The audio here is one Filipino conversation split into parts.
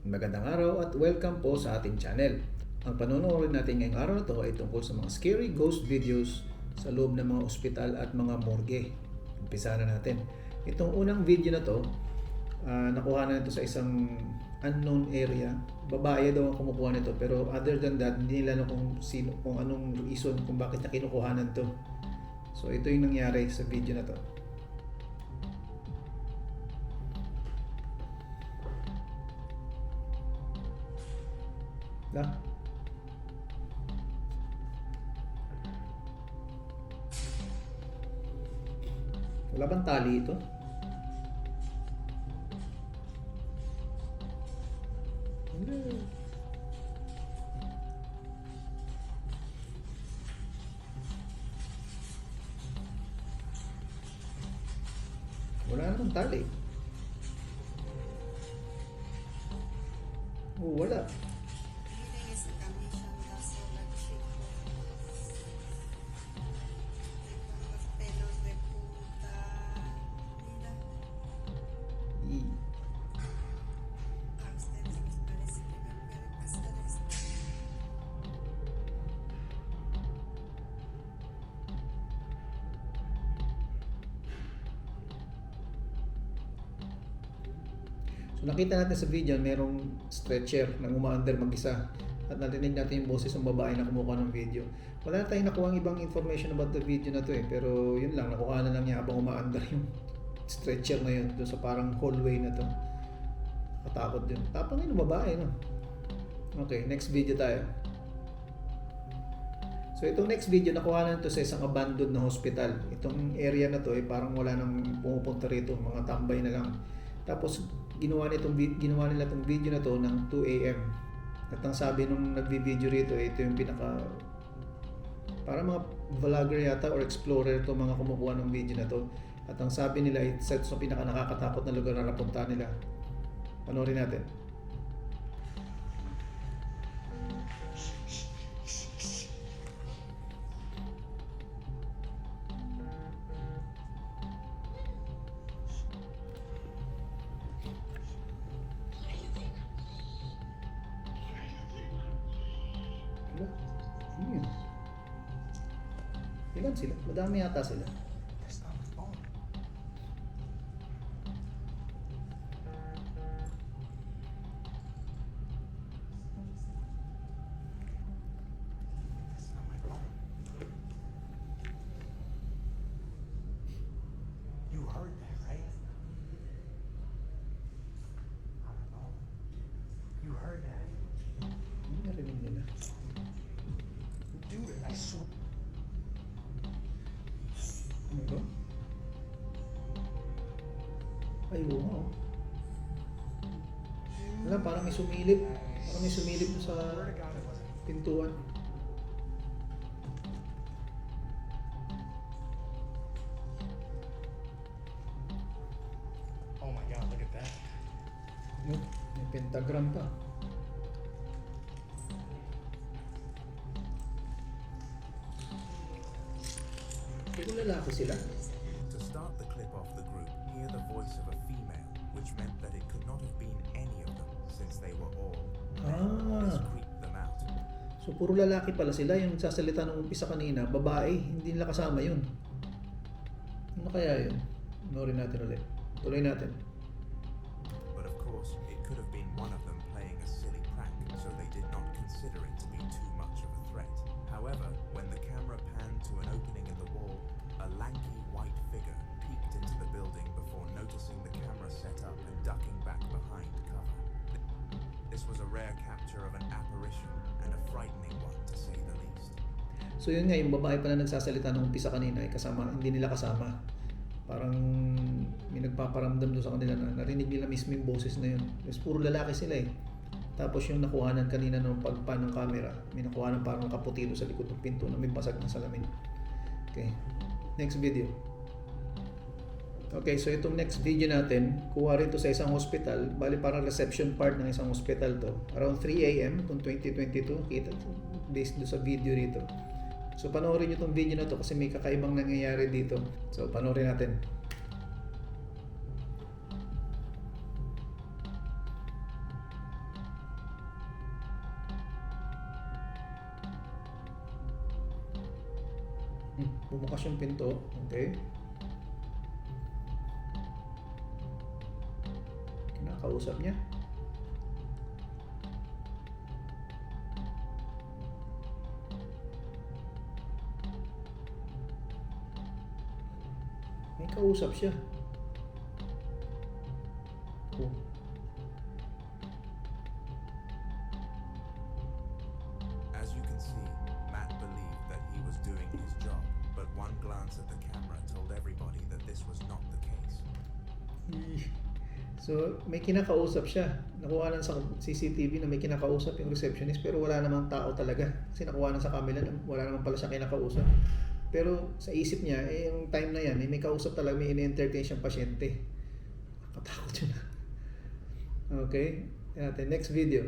Magandang araw at welcome po sa ating channel. Ang panonood natin ngayong araw na to ay tungkol sa mga scary ghost videos sa loob ng mga ospital at mga morgue. Umpisa na natin. Itong unang video na to, nakuha na ito sa isang unknown area. Babae daw ang kumukuha nito, pero other than that, hindi nila alam kung anong reason kung bakit niya kinukuhanan to. So ito yung nangyari sa video na to. Wala bang tali ito? Wala namang tali. Oh, wala. So nakita natin sa video, merong stretcher na umaandar mag-isa at narinig natin yung boses ng babae na kumukuha ng video. Wala na tayong nakuha ibang information about the video na to pero yun lang, nakuha na lang niya habang umaandar yung stretcher na yun doon sa parang hallway na to. Katakot yun. Tapang yun, babae, no? Okay, next video tayo. So itong next video, nakuha na ito sa isang abandoned na hospital. Itong area na to parang wala nang pumupunta rito, mga tambay na lang. Tapos ginawa nila itong video na to ng 2 AM. At ang sabi nung nagvi-video rito, ito yung pinaka para mga vlogger yata or explorer to mga kumukuha ng video na to. At ang sabi nila, ito sa pinaka nakakatakot na lugar na napunta nila. Panoorin natin. Ilan sila? Madami yata sila. You heard that, right? I don't know. You heard that. Hindi narinig nila. Dude, I swear. Ano ito? Ay, wow. Wala, parang may sumilip. Parang may sumilip sa Swear to God, it wasn't. pintuan. Oh my God, look at that. May pentagram pa. Kung lalaki sila. To start the clip off the group, hear the voice of a female, which meant that it could not have been any of them, since they were all men. This creeped them out. So puro lalaki pala sila. Yung sasalita nung umpisa kanina, babae, hindi nila kasama yun. Ano kaya yun? Panoorin natin ulit. Tuloy natin. But of course, it could have been one of them playing a silly prank, so they did not consider it to be too much of a threat. However, when the camera panned to an opening in the wall, a lanky white figure peeked into the building before noticing the camera set up and ducking back behind cover. This was a rare capture of an apparition and a frightening one, to say the least. So yun nga, yung babae pa na nagsasalita nung umpisa kanina ay kasama, hindi nila kasama. Parang may nagpaparamdam doon sa kanila na narinig nila mismo yung boses na yun. Kasi puro lalaki sila eh. Tapos yung nakuhanan kanina nung pagpan ng camera, may nakuhanan parang nakaputi doon sa likod ng pinto na may basag ng salamin. Okay, next video. Okay, so itong next video natin, kuha rito sa isang hospital, bali parang reception part ng isang hospital to. Around 3 AM kung 2022, kita based doon sa video rito. So panoorin nyo itong video na to kasi may kakaibang nangyayari dito. So panoorin natin. Bumukas yung pinto. Okay. Kinakausap niya. May kausap siya. Oh. As you can see, Matt believed that he was doing his job, but one glance at the camera told everybody that this was not the case. So, may kinakausap siya. Nakuha sa CCTV na may kinakausap yung receptionist pero wala namang tao talaga. Kasi nakuha sa camera, wala naman pala siya kinakausap. Pero sa isip niya, yung time na yan, may kausap talaga, may in-entertain siyang pasyente. Nakatakot yun. Okay? Natin, next video.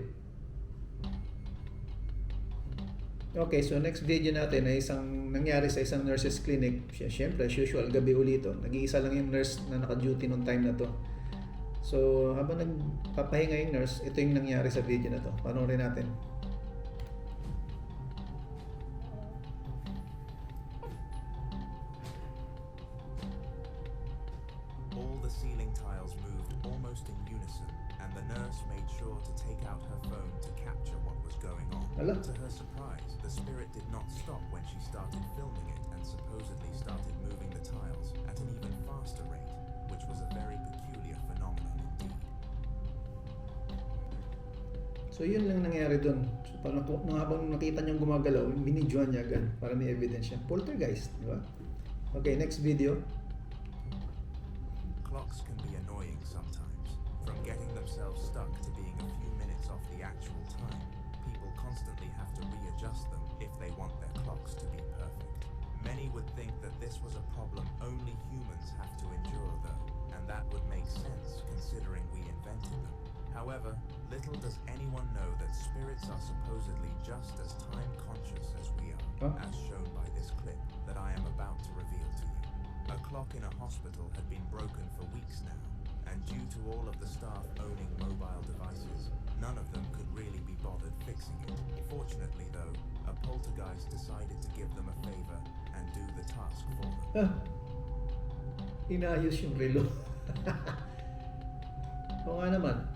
Okay, so next video natin ay nangyari sa isang nurses clinic. Siyempre, as usual, gabi ulito. Nag-iisa lang yung nurse na naka-duty nung time na to. So, habang nagpapahinga yung nurse, ito yung nangyari sa video na to. Panoorin natin. All the ceiling tiles moved almost in unison, and the nurse made sure to take out her phone to capture what was going on. Hala. To her surprise, the spirit did not stop when she started filming it and supposedly started moving the tiles at an even faster rate, which was a very peculiar phenomenon indeed. So, yun lang nangyari dun. So, habang nakita niyang gumagalaw, binidyohan niya agad para may evidence siya. Poltergeist, di ba? Okay, next video. Clocks can be annoying sometimes. From getting themselves stuck to being a few minutes off the actual time, people constantly have to readjust them if they want their clocks to be perfect. Many would think that this was a problem only humans have to endure though, and that would make sense considering we invented them. However, little does anyone know that spirits are supposedly just as time-conscious as we are, as shown by this clip that I am about to reveal to you. A clock in a hospital had been broken for weeks now, and due to all of the staff owning mobile devices, none of them could really be bothered fixing it. Fortunately though, a poltergeist decided to give them a favor and do the task for them. Inayos yung relo. Oo nga naman.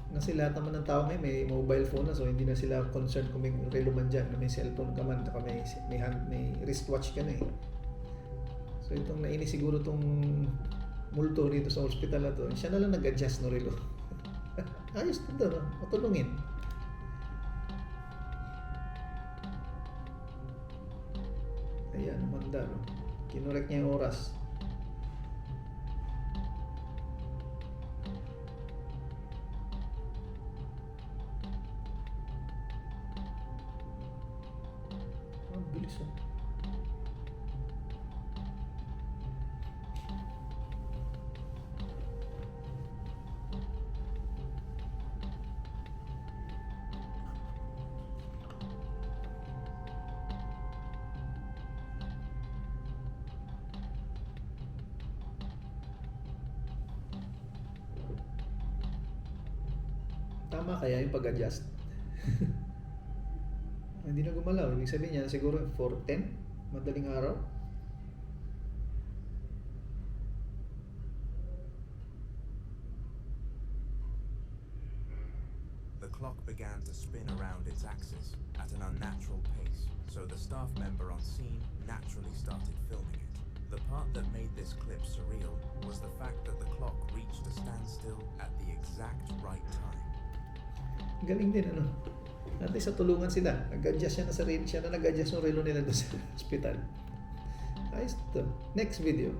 Kasi lahat naman ng tao ngayon may mobile phone na, so hindi na sila concerned kung may relo man dyan, may cellphone ka man, may wristwatch ka na eh. So itong nainis siguro itong multo rito sa hospital na to, siya na lang nag-adjust no relo. Ayos na to, no? Matulungin. Ayan, manda, no? Kinorek niya yung oras. Ang bilis, oh. Tama kaya yung pag-adjust? Hindi na gumalaw. Ibig sabihin niya siguro 4:10, madaling araw. The clock began to spin around its axis at an unnatural pace, so the staff member on scene naturally started filming it. The part that made this clip surreal was the fact that the clock reached a standstill at the exact right time. Galing din, ano? At least sa tulungan sila. Nag-adjust siya na nag-adjust yung relo nila doon sa hospital. Ayos to. Next video.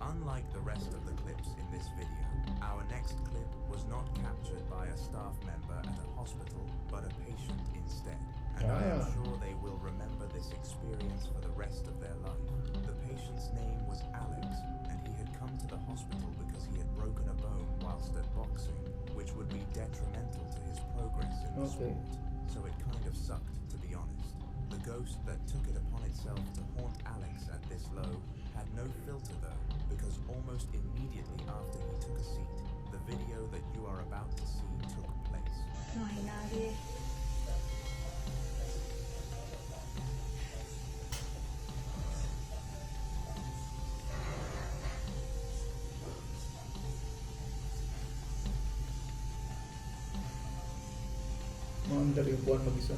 Unlike the rest of the clips in this video, our next clip was not captured by a staff member at a hospital, but a patient instead. And I am sure they will remember this experience for the rest of their life. The patient's name was Alex, and he had come to the hospital because he had broken a bone whilst at boxing, which would be detrimental to his progress in the sport. So it kind of sucked, to be honest. The ghost that took it upon itself to haunt Alex at this low had no filter though, because almost immediately after he took a seat, the video that you are about to see took place. Under yung puwan mag-isa.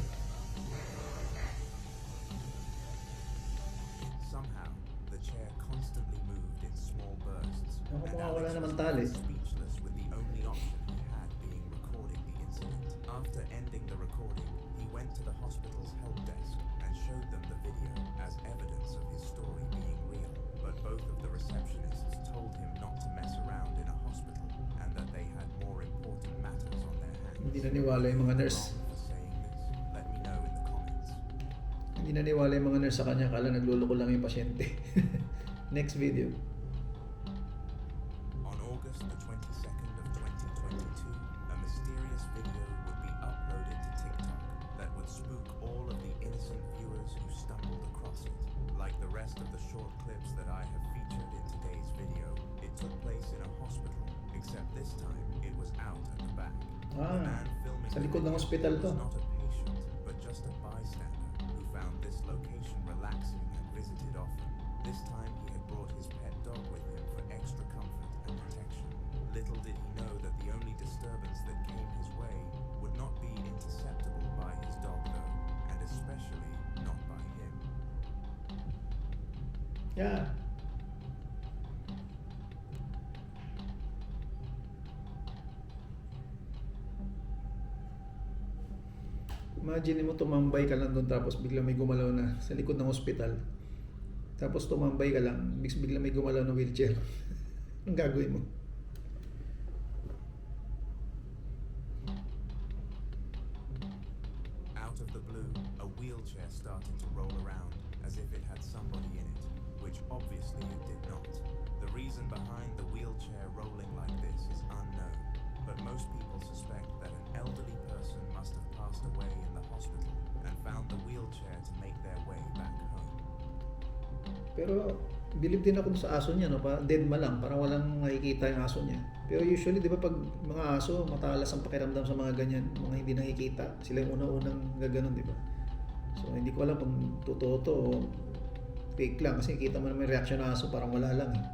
Somehow, the chair constantly moved in small bursts, Ako and mukhang wala Alex naman was tali. left speechless with the only option he had being recording the incident. After ending the recording, he went to the hospital's help desk and showed them the video as evidence of his story being real. But both of the receptionists told him not to mess around in a hospital and that they had more important matters on their hands. Hindi naniwala yung mga nurse. Wrong for saying this? Let me know in the comments. Hindi naniwala yung mga nurse sa kanya, kala nagluloko lang yung pasyente. Next video. On August the 22nd of 2022, a mysterious video would be uploaded to TikTok that would spook all of the innocent viewers who stumbled across it. Like the rest of the short clips that I have featured in today's video, it took place in a hospital, except this time it was out at the back. The Ah, man filming sa the likod ng video hospital to. was not a patient, but just a bystander who found this location relaxing and visited often. This time he had brought his pet dog with him for extra comfort and protection. Little did he know that the only disturbance that came his way would not be interceptable by his dog though, and especially not by him. Yeah. Imagine mo tumambay ka lang doon tapos bigla may gumalaw na sa likod ng ospital. Tapos tumambay ka lang, bigla may gumalaw na wheelchair. Ang gagawin mo? Out of the blue, a wheelchair started to roll around as if it had somebody in it, which obviously it did not. The reason behind the wheelchair rolling like this is unknown, but most people suspect that an elderly person must have passed away in the hospital and found the wheelchair to make their way back home. Pero believe din ako dun sa aso niya, no? Parang dead ma lang, parang walang nakikita yung aso niya. Pero usually, di ba pag mga aso, matalas ang pakiramdam sa mga ganyan, mga hindi nakikita. Sila yung una-unang gaganon, di ba? So, hindi ko alam kung totoo to o fake lang. Kasi kita mo naman yung reaction ng aso, parang wala lang eh.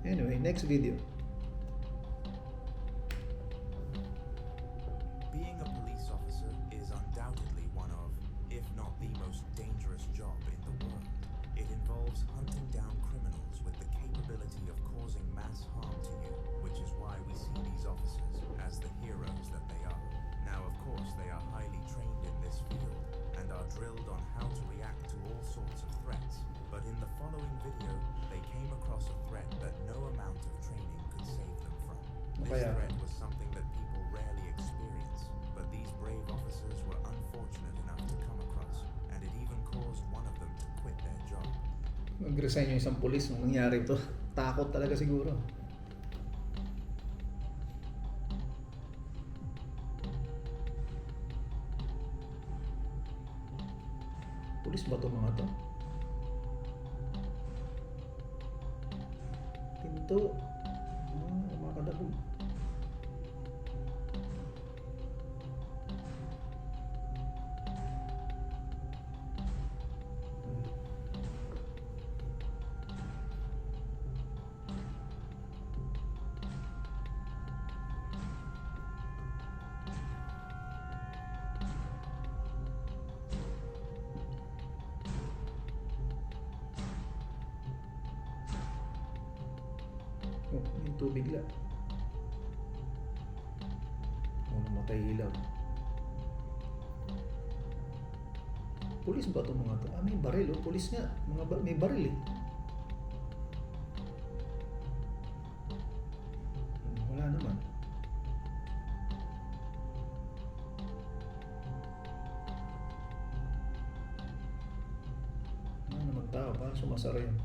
Anyway, next video. Being a police officer is undoubtedly one of, if not the most dangerous job in the world. It involves hunting down criminals with the capability of causing mass harm to you, which is why we see these officers as the heroes that they are. Now, of course, they are highly trained in this field and are drilled on how to react to all sorts of threats. But in the following video, they came across a threat that no amount of training could save them from. This Kaya- threat was something that people rarely experience, but these brave officers were unfortunate enough to come across, and it even caused one of them to quit their job. Nag-resign yung isang polis nung nangyari ito. Takot talaga siguro. Pulis ba ito mga to? Pinto. Kumakadabog. Oh, yung tubig lang. Oh, namatay ilaw. Pulis ba itong mga to? Ah, may baril oh. Pulis nga. May baril eh. Wala naman. Wala naman tao. Parang sumasara yun.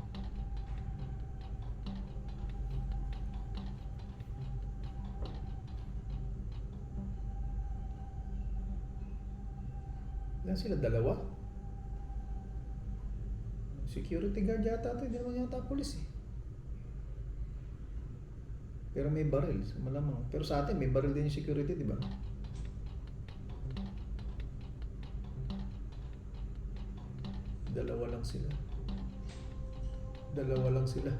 Yan sila, dalawa. Security guard yata ito, hindi naman yata pulis eh. Pero may baril, so malamang. Pero sa atin, may baril din yung security, di ba? Dalawa lang sila. Dalawa lang sila.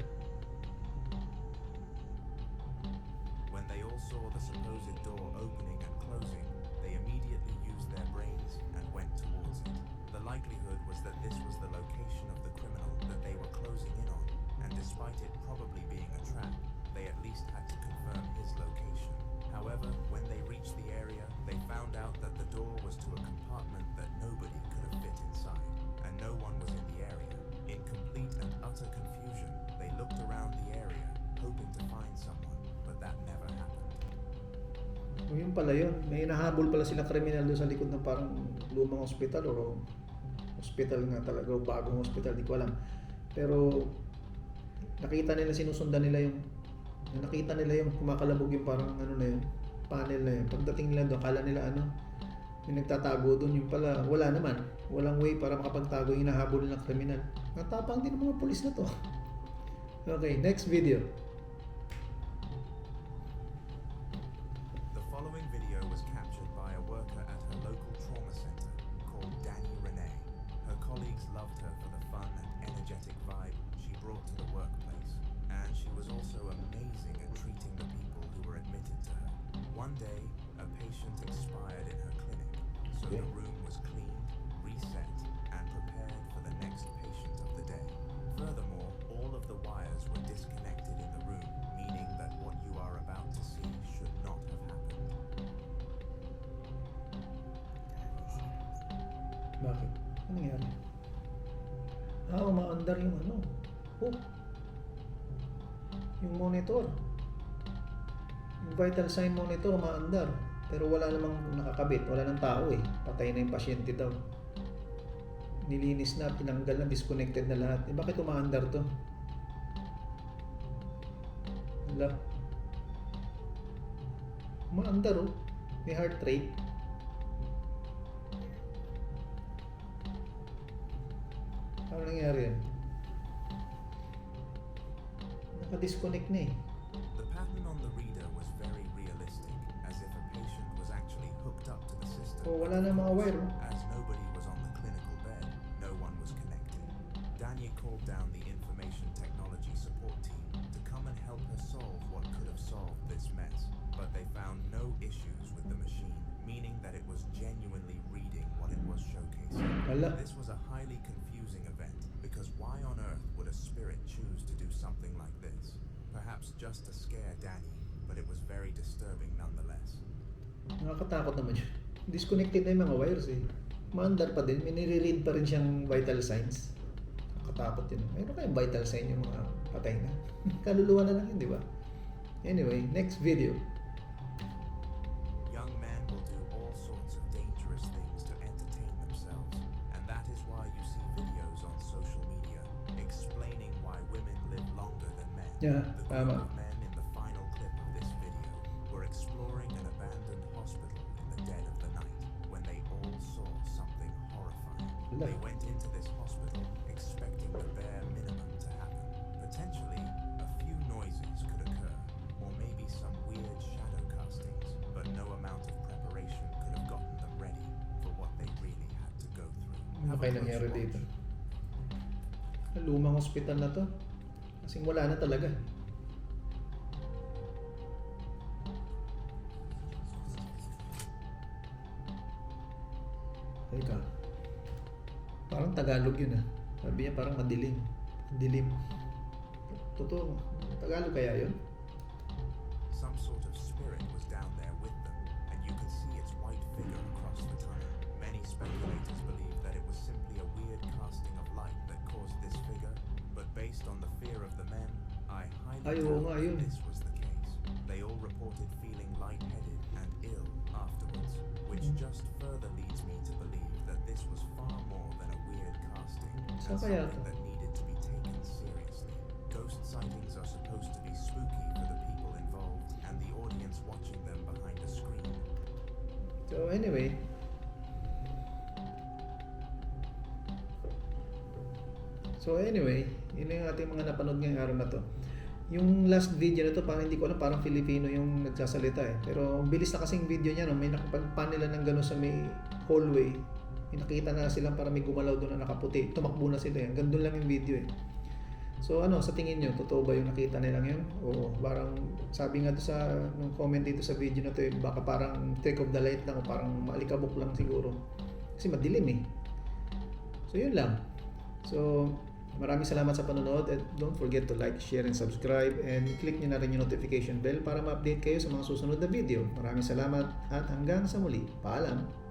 When they all saw the supposed door opening and closing, They immediately used their brains and went towards it. The likelihood was that this was the location of the criminal that they were closing in on, and despite it probably being a trap, they at least had to confirm his location. However, when they reached the area, they found out that the door was to a compartment that nobody could have fit inside, and no one was in the area. In complete and utter confusion, they looked around the area, hoping to find someone, but that never happened. O yun pala yun. May nahabol pala silang kriminal doon sa likod ng parang lumang ospital o hospital nga talaga o bagong hospital, di ko alam. Pero nakita nila, sinusundan nila yung nakita nila yung kumakalabog yung parang ano na yun, panel na yun. Pagdating nila doon, akala nila may nagtatago doon, yung pala wala naman. Walang way para makapagtago yung hinahabol nilang kriminal. Natapang din ng mga pulis na to. Okay, next video. The following video was captured by a worker at her local trauma center called Danny Renee. Her colleagues loved her for the fun and energetic vibe she brought to the workplace, and she was also amazing at treating the people who were admitted to her. One day, a patient expired in her clinic, so the room was cleaned, reset, and prepared for the next patient of the day. Furthermore, all of the wires were disconnected in the room, meaning that what you are about to see should not have happened. Bakit? Ano nangyari? Umaandar yung ano. Oh. Yung monitor. Yung vital sign monitor, umaandar. Pero wala namang nakakabit. Wala nang tao eh. Patay na yung pasyente daw. Nilinis na, tinanggal na, disconnected na lahat. Eh, bakit umaandar to? Wala. Umaandar oh. May heart rate. Ano nangyari yan? Naka-disconnect na eh. The pattern on the reader was very realistic, as if a patient was actually hooked up to the system. Oh, wala na mga wire oh. As nobody was on the clinical bed, no one was connected. Dania called down the information technology support team to come and help her solve what could have solved this mess, but they found no issues with the machine, meaning that it was genuinely reading what it was showcasing. Wala. This was a highly confusing event, because why on earth would a spirit choose to do something like this? Perhaps just to scare Danny, but it was very disturbing nonetheless. Nakakatakot naman yun. Disconnected na yung mga wires eh. Maandar pa din. May nire-read pa rin siyang vital signs. Nakakatakot yun. Mayroon kayong vital sign yung mga patay na. Kaluluwa na lang yun, di ba? Anyway, next video. Young men will do all sorts of dangerous things to entertain themselves, and that is why you see videos on social media explaining why women live longer than men. Yeah, The tama. group of men in the final clip of this video were exploring an abandoned hospital in the dead of the night when they all saw something horrifying. Look. They went into this hospital expecting the bare minimum to happen. Potentially, a few noises could occur, or maybe some weird shadow castings, but no amount of preparation could have gotten them ready for what they really had to go through. Ano Have a kayo close nangyari watch. dito? Lumang hospital na to. Kasing wala na talaga. Teka. Parang Tagalog yun ah. Sabi niya parang madilim. Dilim. Totoo. Tagalog kaya yun? Some sort of spirit was down there with them, and you could see its white figure across the tunnel. Many speculators believe that it was simply a weird casting of light that caused this figure, but based on the fear of the men, I Ay, highly oo doubt nga that yun. this was the case. They all reported feeling lightheaded and ill afterwards, which just further leads me to believe that this was far more than a weird casting, and Saan kaya something to? that needed to be taken seriously. Ghost sightings are supposed to be spooky for the people involved and the audience watching them behind a screen. So anyway. Yun yung ating mga napanood ngayong araw na to. Yung last video na to, parang hindi ko alam, parang Filipino yung nagsasalita eh. Pero ang bilis na kasing video niya, no? May nakapagpan nila ng gano'n sa may hallway. May nakita na silang parang may gumalaw doon na nakaputi. Tumakbo na sila eh. Hanggang doon lang yung video eh. So ano, sa tingin nyo, totoo ba yung nakita nilang yun? O parang sabi nga doon sa nung comment dito sa video na to, baka parang trick of the light lang o parang maalikabok lang siguro. Kasi madilim eh. So yun lang. So maraming salamat sa panonood at don't forget to like, share, and subscribe and click nyo na rin yung notification bell para ma-update kayo sa mga susunod na video. Maraming salamat at hanggang sa muli. Paalam!